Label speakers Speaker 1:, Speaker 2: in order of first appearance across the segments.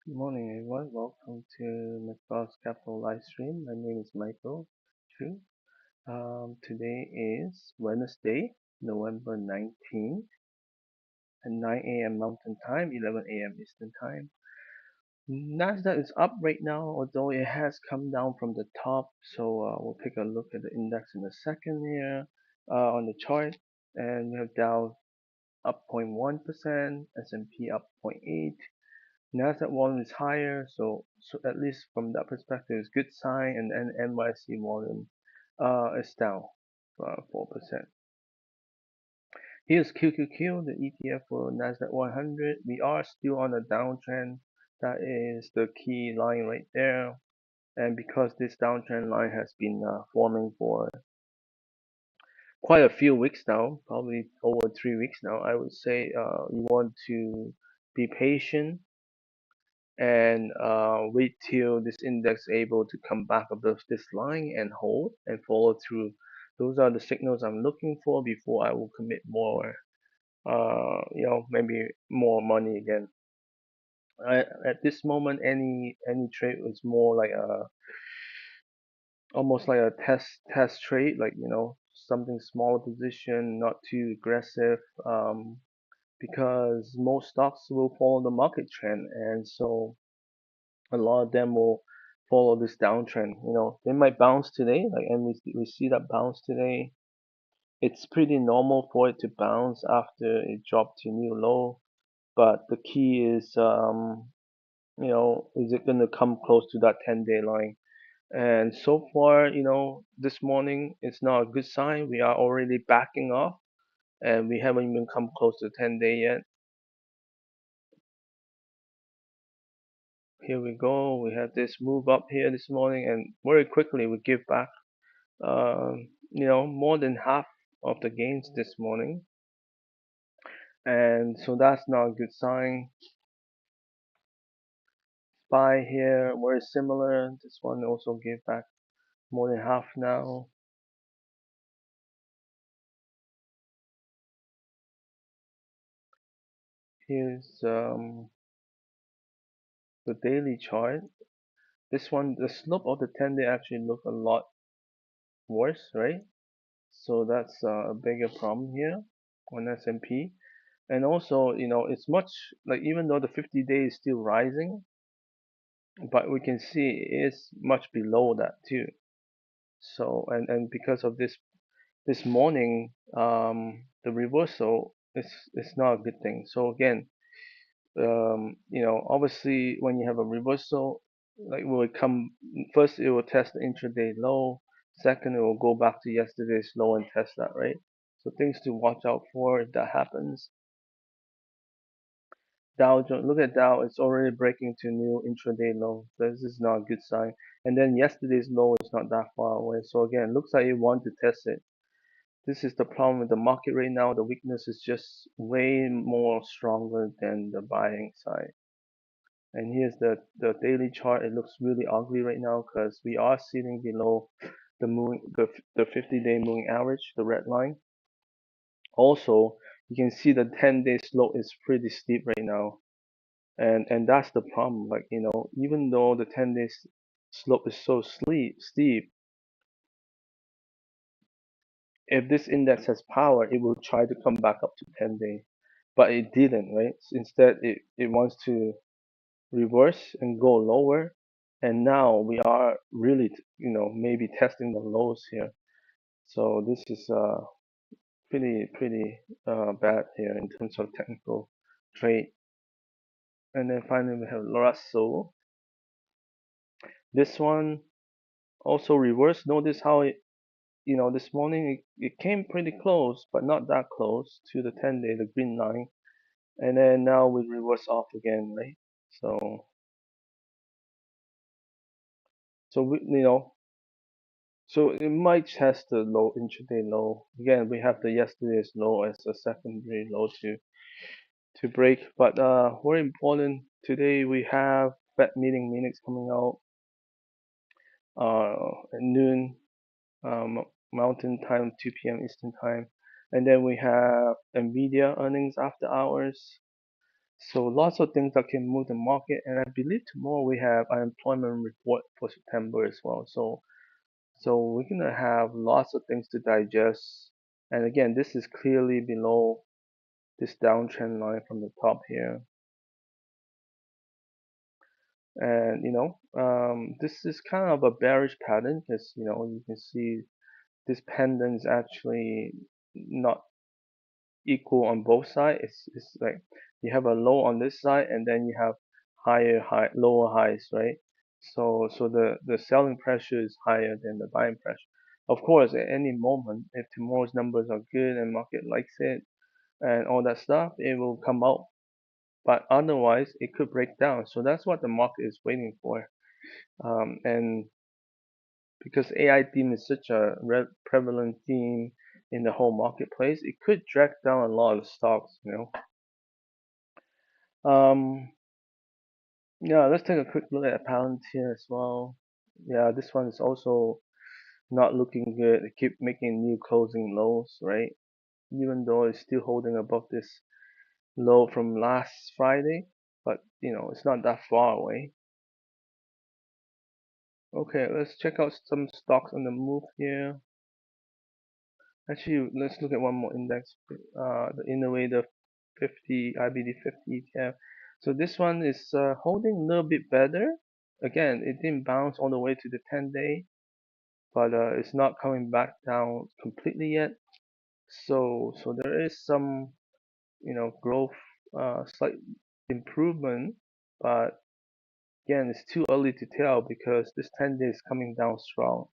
Speaker 1: Good morning, everyone. Welcome to McBoss Capital live stream. My name is Michael Chu. Today is Wednesday, November 19th at 9 a.m. Mountain Time, 11 a.m. Eastern Time. Nasdaq is up right now, although it has come down from the top. So we'll take a look at the index in a second here on the chart. And we have Dow up 0.1%, S&P up 0.8. Nasdaq volume is higher, so at least from that perspective, it's good sign. And then NYC volume is down 4%. Here's QQQ, the ETF for Nasdaq 100. We are still on a downtrend. That is the key line right there. And because this downtrend line has been forming for quite a few weeks now, probably over 3 weeks now, I would say you want to be patient and wait till this index able to come back above this line and hold and follow through. Those are the signals I'm looking for before I will commit more, maybe more money again. At this moment, any trade is more like a almost like a test trade, like something smaller position, not too aggressive, because most stocks will follow the market trend, and so a lot of them will follow this downtrend. They might bounce today, and we see that bounce today. It's pretty normal for it to bounce after it dropped to new low, but the key is, is it going to come close to that 10-day line? And so far, this morning it's not a good sign. We are already backing off, and we haven't even come close to 10-day yet. Here we go. We have this move up here this morning, and very quickly we give back more than half of the gains this morning, and so that's not a good sign. Buy here, very similar. This one also gave back more than half now. Here's the daily chart. This one, the slope of the 10-day actually look a lot worse, right? So that's a bigger problem here on S&P. And also, it's much like, even though the 50-day is still rising, but we can see it is much below that too. So and because of this morning, the reversal is not a good thing. So again, obviously when you have a reversal, like will it come first, it will test the intraday low. Second, it will go back to yesterday's low and test that, right? So things to watch out for if that happens. Dow Jones, look at Dow, it's already breaking to new intraday low. This is not a good sign. And then yesterday's low is not that far away. So again, looks like it want to test it. This is the problem with the market right now. The weakness is just way more stronger than the buying side. And here's the daily chart. It looks really ugly right now because we are sitting below the 50-day moving average, the red line. Also, you can see the 10-day slope is pretty steep right now. And that's the problem. Like, even though the 10-day slope is so steep, if this index has power, it will try to come back up to 10-day, but it didn't, right? Instead, it wants to reverse and go lower, and now we are really, maybe testing the lows here. So this is pretty bad here in terms of technical trade. And then finally we have Russell. This one also reversed. Notice how this morning it came pretty close, but not that close to the 10-day, the green line. And then now we reverse off again, right? So so it might test the low intraday low. Again, we have the yesterday's low as a secondary low to break. But very important, today we have Fed meeting minutes coming out at noon, Mountain Time, 2 p.m. Eastern Time. And then we have Nvidia earnings after hours. So lots of things that can move the market, and I believe tomorrow we have unemployment report for September as well. So we're gonna have lots of things to digest. And again, this is clearly below this downtrend line from the top here. And this is kind of a bearish pattern because you can see this pendant is actually not equal on both sides. It's like you have a low on this side and then you have lower highs, right? So the selling pressure is higher than the buying pressure. Of course, at any moment, if tomorrow's numbers are good and market likes it and all that stuff, it will come out. But otherwise, it could break down. So that's what the market is waiting for. And because AI theme is such a prevalent theme in the whole marketplace, it could drag down a lot of stocks. Um, yeah, let's take a quick look at Palantir as well. Yeah, this one is also not looking good. It keep making new closing lows, right? Even though it's still holding above this low from last Friday, but it's not that far away. Okay, let's check out some stocks on the move here. Actually, let's look at one more index, the Innovator 50, IBD 50 ETF. So this one is holding a little bit better. Again, it didn't bounce all the way to the 10-day, but it's not coming back down completely yet. So there is some, growth, slight improvement, but again, it's too early to tell because this 10-day is coming down strong,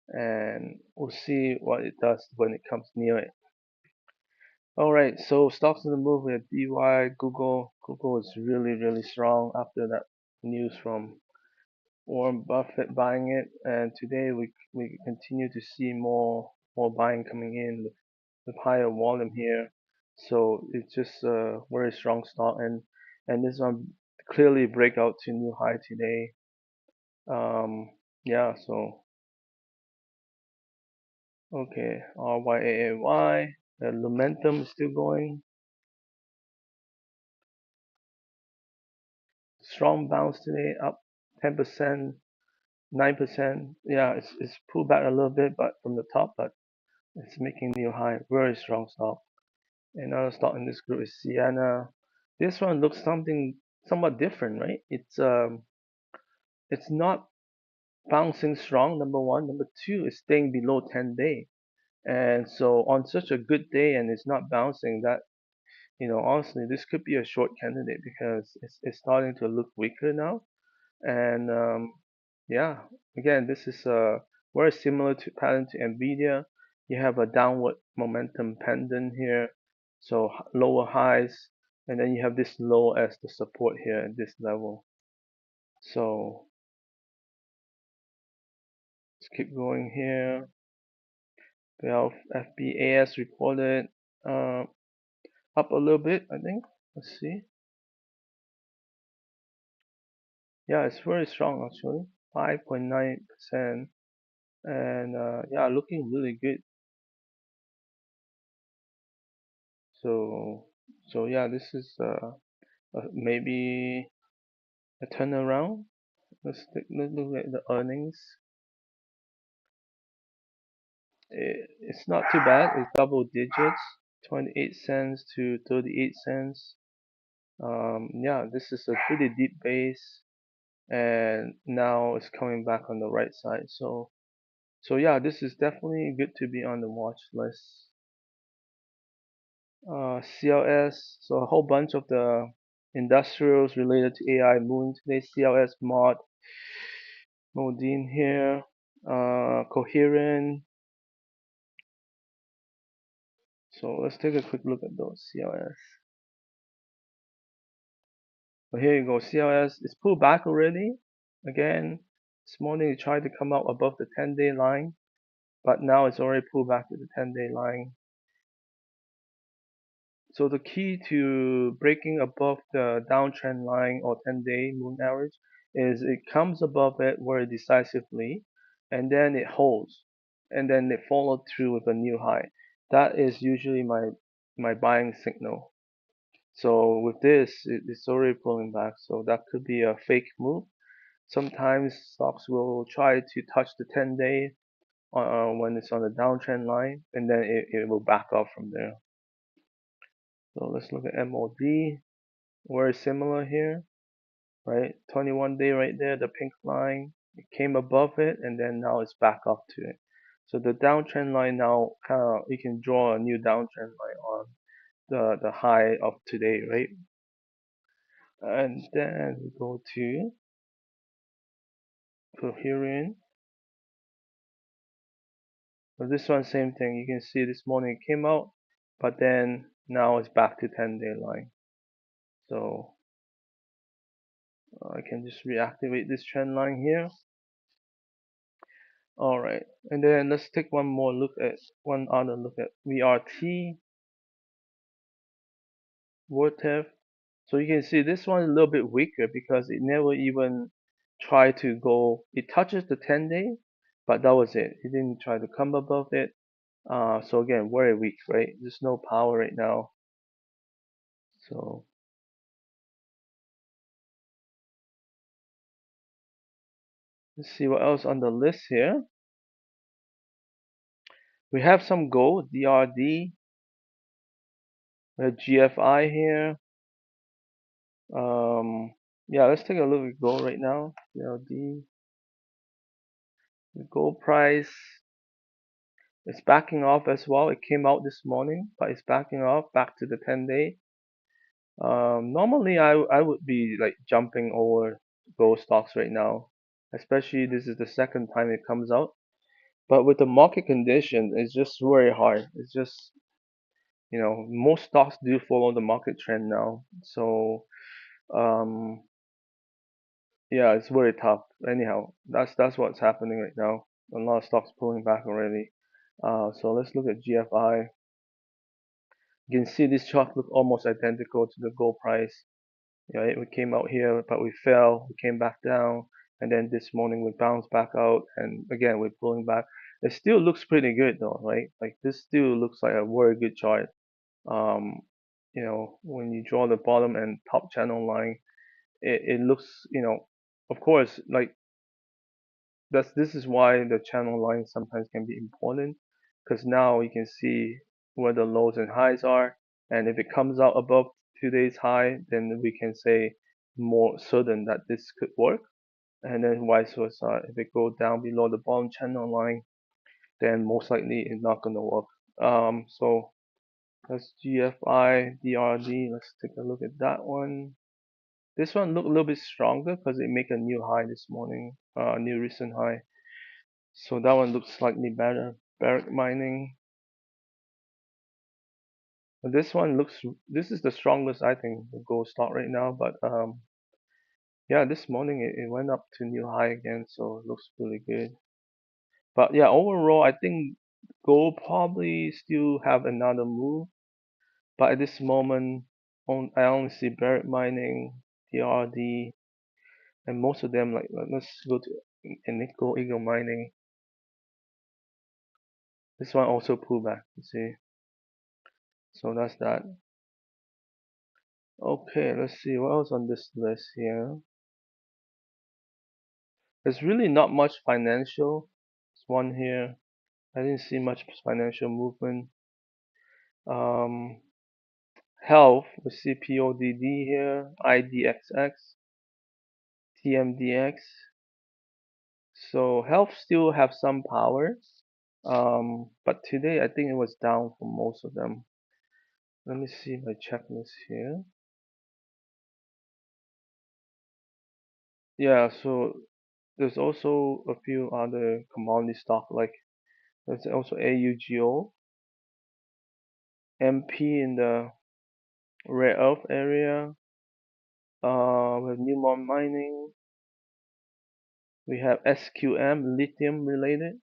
Speaker 1: and we'll see what it does when it comes near it. All right, so stocks in the move with DY, Google. Google is really, really strong after that news from Warren Buffett buying it, and today we continue to see more buying coming in with higher volume here. So it's just a very strong stock, and this one clearly break out to new high today. Yeah, so okay, RYAAY, the momentum is still going. Strong bounce today, up 10%, 9%. Yeah, it's pulled back a little bit, but from the top, but it's making new high. Very strong stock. Another stock in this group is Sienna. This one looks somewhat different, right? It's not bouncing strong. Number one. Number two is staying below 10-day. And so on such a good day and it's not bouncing, that honestly, this could be a short candidate because it's starting to look weaker now. And yeah, again, this is very similar to pattern to Nvidia. You have a downward momentum pendant here, so lower highs, and then you have this low as the support here at this level. So let's keep going here. Well, FBAS reported uh, up a little bit, I think. Let's see. Yeah, it's very strong actually, 5.9%, and yeah, looking really good. So so yeah, this is maybe a turnaround. Let's look at the earnings. It's not too bad. It's double digits, 28 cents to 38 cents. Yeah, this is a pretty deep base, and now it's coming back on the right side. So yeah, this is definitely good to be on the watch list. CLS, so a whole bunch of the industrials related to AI moving today. CLS Modine here, Coherent. So let's take a quick look at those CLS. So here you go, CLS is pulled back already. Again, this morning it tried to come out above the 10-day line, but now it's already pulled back to the 10-day line. So the key to breaking above the downtrend line or 10-day moving average is it comes above it very decisively, and then it holds, and then it followed through with a new high. That is usually my buying signal. So with this, it's already pulling back. So that could be a fake move. Sometimes stocks will try to touch the 10-day when it's on the downtrend line, and then it will back off from there. So let's look at MOD. Very similar here, right? 21-day right there, the pink line. It came above it, and then now it's back up to it. So the downtrend line now, kind of, you can draw a new downtrend line on the high of today, right? And then we go to coherent. So this one, same thing. You can see this morning it came out, but then now it's back to 10-day line. So I can just reactivate this trend line here. All right, and then let's take one other look at VRT, Vortex. So you can see this one is a little bit weaker because it never even tried to go. It touches the 10-day, but that was it. It didn't try to come above it. So again, very weak, right? There's no power right now. So let's see what else on the list here. We have some gold, DRD. We have GFI here. Yeah, let's take a look at gold right now. DRD. The gold price is backing off as well. It came out this morning, but it's backing off back to the 10-day. Normally I would be like jumping over gold stocks right now, especially this is the second time it comes out. But with the market condition, it's just very hard. It's just, most stocks do follow the market trend now. So um, yeah, it's very tough. Anyhow, that's what's happening right now. A lot of stocks pulling back already. So let's look at GFI. You can see this chart look almost identical to the gold price. We came out here, but we fell. We came back down, and then this morning we bounced back out, and again we're pulling back. It still looks pretty good though, right? Like this still looks like a very good chart. Um, when you draw the bottom and top channel line, it looks, of course, like this is why the channel line sometimes can be important, because now you can see where the lows and highs are, and if it comes out above today's high, then we can say more certain that this could work, and then vice versa. If it goes down below the bottom channel line, then most likely it's not going to work. So that's GFI, DRD. Let's take a look at that one. This one looked a little bit stronger because it make a new high this morning, new recent high. So that one looks slightly better. Barrick Mining. But this is the strongest I think the gold stock right now. But yeah, this morning it went up to new high again, so it looks really good. But yeah, overall I think gold probably still have another move. But at this moment, I only see Barrick Mining, DRD, and most of them, like let's go to Nickel Eagle Mining. This one also pulled back, you see. So that's that. Okay, let's see what else on this list here. There's really not much financial. There's one here. I didn't see much financial movement. Um, Health, we see PODD here, IDXX, TMDX. So health still have some power. But today I think it was down for most of them. Let me see my checklist here. Yeah, so there's also a few other commodity stock, like there's also AUGO, MP in the rare earth area. We have Newmont Mining. We have SQM, lithium related.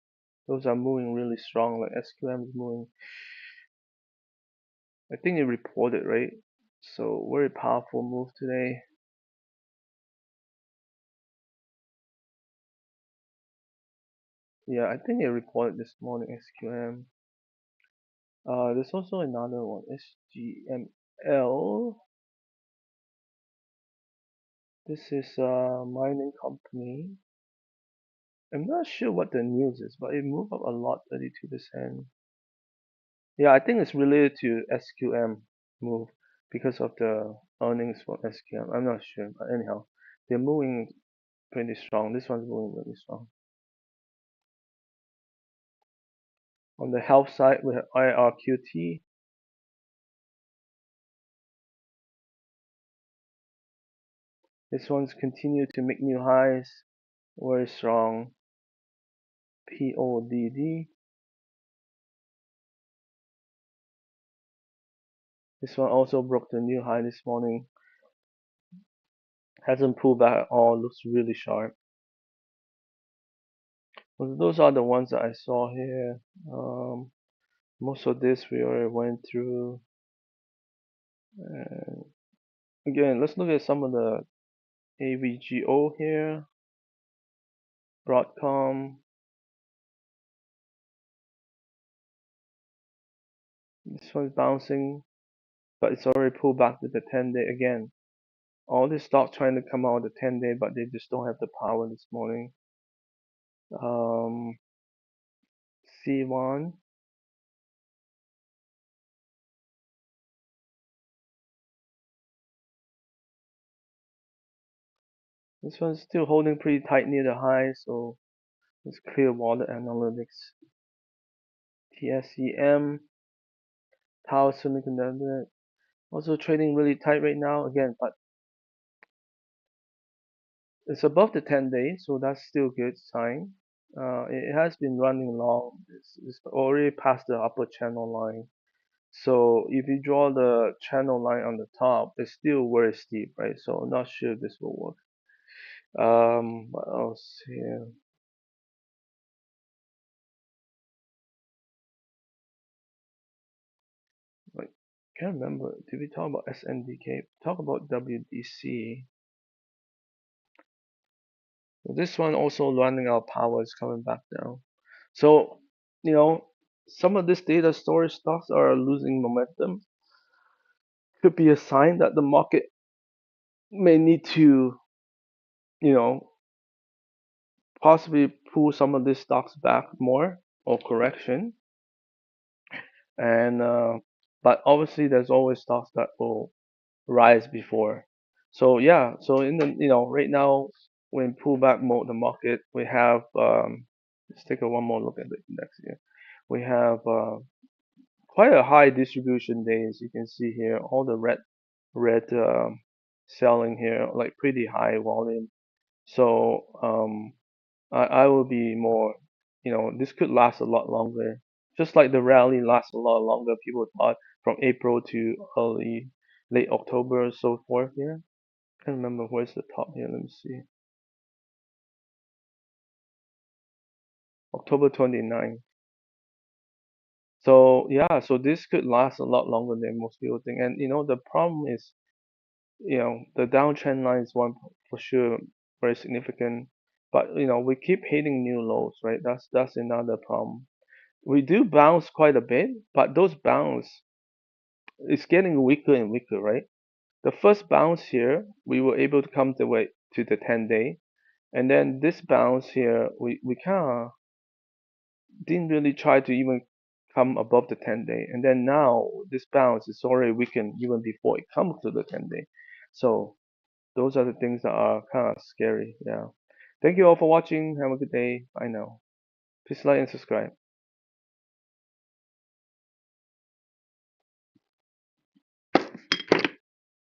Speaker 1: Those are moving really strong. Like SQM is moving. I think it reported, right? So very powerful move today. Yeah, I think it reported this morning. SQM. There's also another one, SGML. This is a mining company. I'm not sure what the news is, but it moved up a lot, 32%. Yeah, I think it's related to SQM move because of the earnings from SQM. I'm not sure, but anyhow, they're moving pretty strong. This one's moving really strong. On the health side, we have IRQT. This one's continued to make new highs, very strong. PODD. This one also broke the new high this morning. Hasn't pulled back at all. Looks really sharp. Well, those are the ones that I saw here. Most of this we already went through. And again, let's look at some of the AVGO here. Broadcom. This one's bouncing, but it's already pulled back to the 10-day again. All this stock trying to come out of the 10-day, but they just don't have the power this morning. C1. This one's still holding pretty tight near the high, so it's Clearwater Analytics. TSEM, Tower Semiconductor, also trading really tight right now again, but it's above the 10-day, so that's still a good sign. It has been running long. It's already past the upper channel line. So if you draw the channel line on the top, it's still very steep, right? So I'm not sure this will work. What else here? Like, can't remember. Did we talk about SNDK? Talk about WDC. This one also running out of power is coming back down. So, some of these data storage stocks are losing momentum. Could be a sign that the market may need to, you know, possibly pull some of these stocks back more or correction. And but obviously there's always stocks that will rise before. So yeah, so in the right now when pull back mode the market we have let's take one more look at the index here. We have quite a high distribution day as you can see here. All the red selling here, like pretty high volume. So I will be more, this could last a lot longer. Just like the rally lasts a lot longer, people thought from April to late October, so forth here. Can't remember where's the top here. Let me see. October 29th. So yeah, so this could last a lot longer than most people think. And the problem is, the downtrend line is one for sure very significant. But we keep hitting new lows, right? That's another problem. We do bounce quite a bit, but those bounce is getting weaker and weaker, right? The first bounce here, we were able to come the way to the 10-day, and then this bounce here, we kind of didn't really try to even come above the 10-day, and then now this bounce is already weakened even before it comes to the 10-day. So those are the things that are kind of scary. Yeah. Thank you all for watching. Have a good day. Bye now. Please like and subscribe.